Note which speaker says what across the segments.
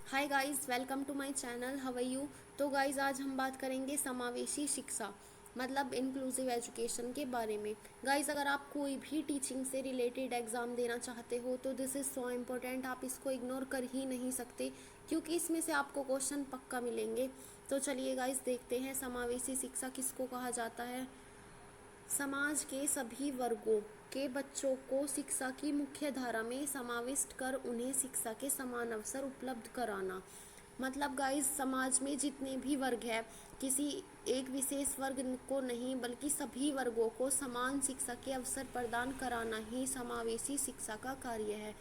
Speaker 1: Hi guys, welcome to my channel. How are you. तो guys, आज हम बात करेंगे समावेशी शिक्षा मतलब इंक्लूसिव एजुकेशन के बारे में। गाइस, अगर आप कोई भी टीचिंग से रिलेटेड एग्ज़ाम देना चाहते हो तो दिस इज़ सो इम्पोर्टेंट। आप इसको इग्नोर कर ही नहीं सकते क्योंकि इसमें से आपको क्वेश्चन पक्का मिलेंगे। तो चलिए गाइस, देखते हैं समावेशी शिक्षा किसको कहा जाता है। समाज के सभी वर्गों के बच्चों को शिक्षा की मुख्य धारा में समाविष्ट कर उन्हें शिक्षा के समान अवसर उपलब्ध कराना। मतलब गाइस, समाज में जितने भी वर्ग हैं, किसी एक विशेष वर्ग को नहीं बल्कि सभी वर्गों को समान शिक्षा के अवसर प्रदान कराना ही समावेशी शिक्षा का कार्य है।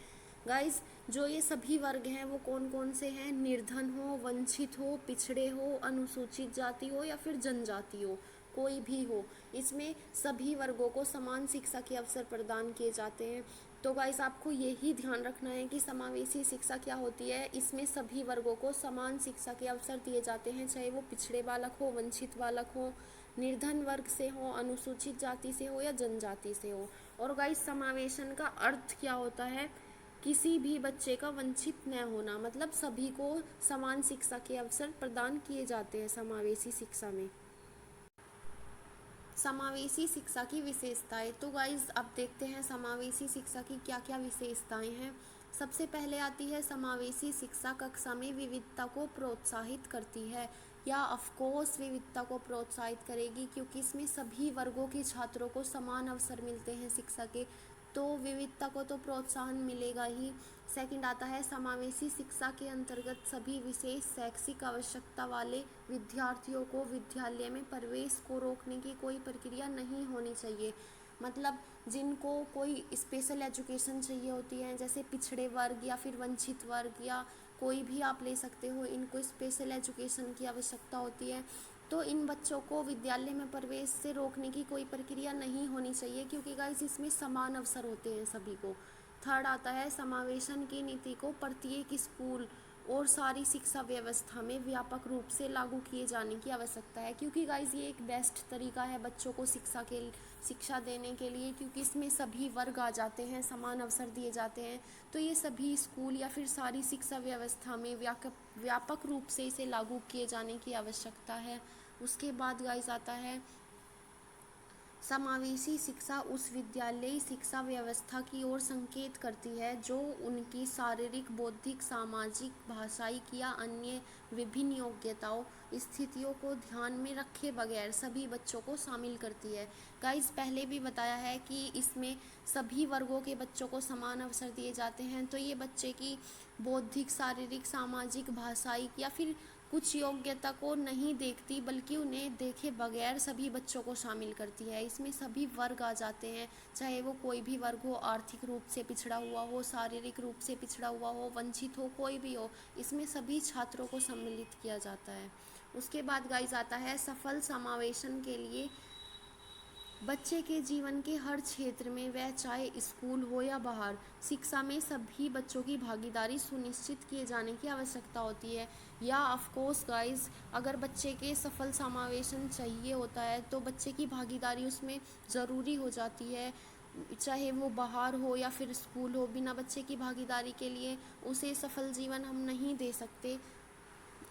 Speaker 1: गाइस, जो ये सभी वर्ग हैं वो कौन कौन से हैं? निर्धन हो, वंचित हो, पिछड़े हो, अनुसूचित जाति हो या फिर जनजाति हो, कोई भी हो, इसमें सभी वर्गों को समान शिक्षा के अवसर प्रदान किए जाते हैं। तो गाइस, आपको यही ध्यान रखना है कि समावेशी शिक्षा क्या होती है। इसमें सभी वर्गों को समान शिक्षा के अवसर दिए जाते हैं, चाहे वो पिछड़े बालक हो, वंचित बालक हो, निर्धन वर्ग से हो, अनुसूचित जाति से हो या जनजाति से हो। और गाइस, समावेशन का अर्थ क्या होता है? किसी भी बच्चे का वंचित न होना, मतलब सभी को समान शिक्षा के अवसर प्रदान किए जाते हैं समावेशी शिक्षा में। समावेशी शिक्षा की विशेषताएं। तो गाइज, अब देखते हैं समावेशी शिक्षा की क्या क्या विशेषताएं हैं। सबसे पहले आती है समावेशी शिक्षा कक्षा में विविधता को प्रोत्साहित करती है। या ऑफकोर्स विविधता को प्रोत्साहित करेगी क्योंकि इसमें सभी वर्गों के छात्रों को समान अवसर मिलते हैं शिक्षा के, तो विविधता को तो प्रोत्साहन मिलेगा ही। सेकंड आता है समावेशी शिक्षा के अंतर्गत सभी विशेष शैक्षिक आवश्यकता वाले विद्यार्थियों को विद्यालय में प्रवेश को रोकने की कोई प्रक्रिया नहीं होनी चाहिए। मतलब जिनको कोई स्पेशल एजुकेशन चाहिए होती है, जैसे पिछड़े वर्ग या फिर वंचित वर्ग या कोई भी आप ले सकते हो, इनको स्पेशल एजुकेशन की आवश्यकता होती है, तो इन बच्चों को विद्यालय में प्रवेश से रोकने की कोई प्रक्रिया नहीं होनी चाहिए क्योंकि गाइस इसमें समान अवसर होते हैं सभी को। थर्ड आता है समावेशन की नीति को प्रत्येक स्कूल और सारी शिक्षा व्यवस्था में व्यापक रूप से लागू किए जाने की आवश्यकता है क्योंकि गाइस ये एक बेस्ट तरीका है बच्चों को शिक्षा देने के लिए, क्योंकि इसमें सभी वर्ग आ जाते हैं, समान अवसर दिए जाते हैं। तो ये सभी स्कूल या फिर सारी शिक्षा व्यवस्था में व्यापक रूप से इसे लागू किए जाने की आवश्यकता है। उसके बाद गाइस आता है समावेशी शिक्षा उस विद्यालयी शिक्षा व्यवस्था की ओर संकेत करती है जो उनकी शारीरिक, बौद्धिक, सामाजिक, भाषाई या अन्य विभिन्न योग्यताओं स्थितियों को ध्यान में रखे बगैर सभी बच्चों को शामिल करती है। गाइस, पहले भी बताया है कि इसमें सभी वर्गों के बच्चों को समान अवसर दिए जाते हैं, तो ये बच्चे की बौद्धिक, शारीरिक, सामाजिक, भाषाई या फिर कुछ योग्यता को नहीं देखती बल्कि उन्हें देखे बगैर सभी बच्चों को शामिल करती है। इसमें सभी वर्ग आ जाते हैं, चाहे वो कोई भी वर्ग हो, आर्थिक रूप से पिछड़ा हुआ हो, शारीरिक रूप से पिछड़ा हुआ हो, वंचित हो, कोई भी हो, इसमें सभी छात्रों को सम्मिलित किया जाता है। उसके बाद गाइस आता है सफल समावेशन के लिए बच्चे के जीवन के हर क्षेत्र में, वह चाहे स्कूल हो या बाहर, शिक्षा में सभी बच्चों की भागीदारी सुनिश्चित किए जाने की आवश्यकता होती है। या ऑफ कोर्स गाइस, अगर बच्चे के सफल समावेशन चाहिए होता है तो बच्चे की भागीदारी उसमें ज़रूरी हो जाती है, चाहे वो बाहर हो या फिर स्कूल हो। बिना बच्चे की भागीदारी के लिए उसे सफल जीवन हम नहीं दे सकते।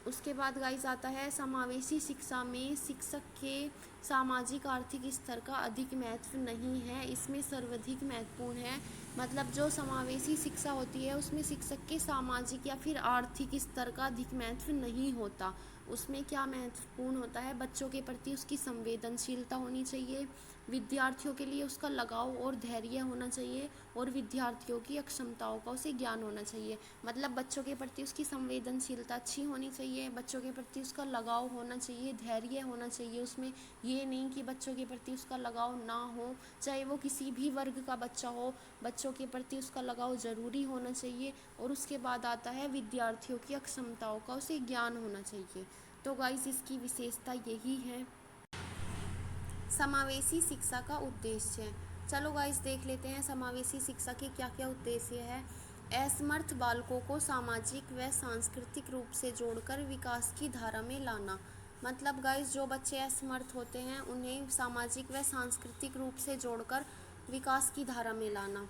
Speaker 1: उसके बाद गाइस आता है समावेशी शिक्षा में शिक्षक के सामाजिक आर्थिक स्तर का अधिक महत्व नहीं है, इसमें सर्वाधिक महत्वपूर्ण है। मतलब जो समावेशी शिक्षा होती है उसमें शिक्षक के सामाजिक या फिर आर्थिक स्तर का अधिक महत्व नहीं होता। उसमें क्या महत्वपूर्ण होता है? बच्चों के प्रति उसकी संवेदनशीलता होनी चाहिए, विद्यार्थियों के लिए उसका लगाव और धैर्य होना चाहिए और विद्यार्थियों की अक्षमताओं का उसे ज्ञान होना चाहिए। मतलब बच्चों के प्रति उसकी संवेदनशीलता अच्छी होनी चाहिए, बच्चों के प्रति उसका लगाव होना चाहिए, धैर्य होना चाहिए उसमें। ये नहीं कि बच्चों के प्रति उसका लगाव ना हो, चाहे वो किसी भी वर्ग का बच्चा हो, बच्चों के प्रति उसका लगाव ज़रूरी होना चाहिए। और उसके बाद आता है विद्यार्थियों की अक्षमताओं का उसे ज्ञान होना चाहिए। तो गाइस, इसकी विशेषता यही है। समावेशी शिक्षा का उद्देश्य। चलो गाइस, देख लेते हैं समावेशी शिक्षा के क्या क्या उद्देश्य है। असमर्थ बालकों को सामाजिक व सांस्कृतिक रूप से जोड़कर विकास की धारा में लाना। मतलब गाइस, जो बच्चे असमर्थ होते हैं उन्हें सामाजिक व सांस्कृतिक रूप से जोड़कर विकास की धारा में लाना।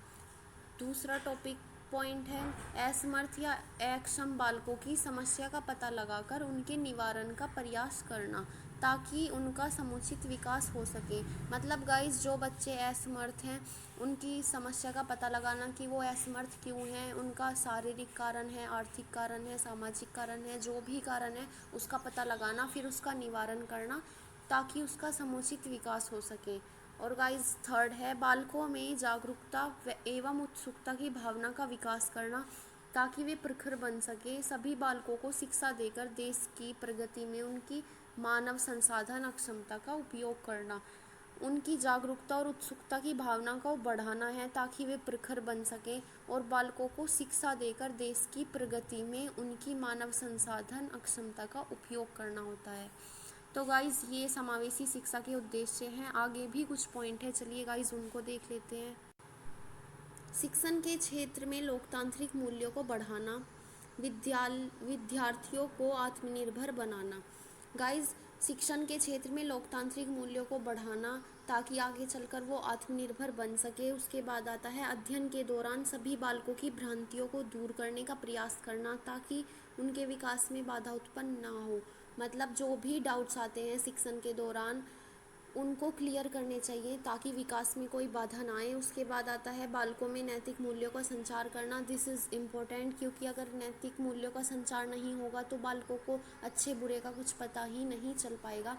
Speaker 1: दूसरा टॉपिक पॉइंट है असमर्थ या अक्षम बालकों की समस्या का पता लगाकर उनके निवारण का प्रयास करना ताकि उनका समुचित विकास हो सके। मतलब गाइस, जो बच्चे असमर्थ हैं उनकी समस्या का पता लगाना कि वो असमर्थ क्यों हैं, उनका शारीरिक कारण है, आर्थिक कारण है, सामाजिक कारण है, जो भी कारण है उसका पता लगाना, फिर उसका निवारण करना ताकि उसका समुचित विकास हो सके। और गाइस, थर्ड है बालकों में जागरूकता एवं उत्सुकता की भावना का विकास करना ताकि वे प्रखर बन सके। सभी बालकों को शिक्षा देकर देश की प्रगति में उनकी मानव संसाधन अक्षमता का उपयोग करना, उनकी जागरूकता और उत्सुकता की भावना को बढ़ाना है ताकि वे प्रखर बन सकें। और बालकों को शिक्षा देकर देश की प्रगति में उनकी मानव संसाधन अक्षमता का उपयोग करना होता है। तो गाइज़, ये समावेशी शिक्षा के उद्देश्य हैं। आगे भी कुछ पॉइंट है, चलिए गाइज़ उनको देख लेते हैं। शिक्षण के क्षेत्र में लोकतांत्रिक मूल्यों को बढ़ाना, विद्यार्थियों को आत्मनिर्भर बनाना। गाइज़, शिक्षण के क्षेत्र में लोकतांत्रिक मूल्यों को बढ़ाना ताकि आगे चलकर वो आत्मनिर्भर बन सके। उसके बाद आता है अध्ययन के दौरान सभी बालकों की भ्रांतियों को दूर करने का प्रयास करना ताकि उनके विकास में बाधा उत्पन्न ना हो। मतलब जो भी डाउट्स आते हैं शिक्षण के दौरान उनको क्लियर करने चाहिए ताकि विकास में कोई बाधा ना आए। उसके बाद आता है बालकों में नैतिक मूल्यों का संचार करना। दिस इज़ इम्पोर्टेंट, क्योंकि अगर नैतिक मूल्यों का संचार नहीं होगा तो बालकों को अच्छे बुरे का कुछ पता ही नहीं चल पाएगा।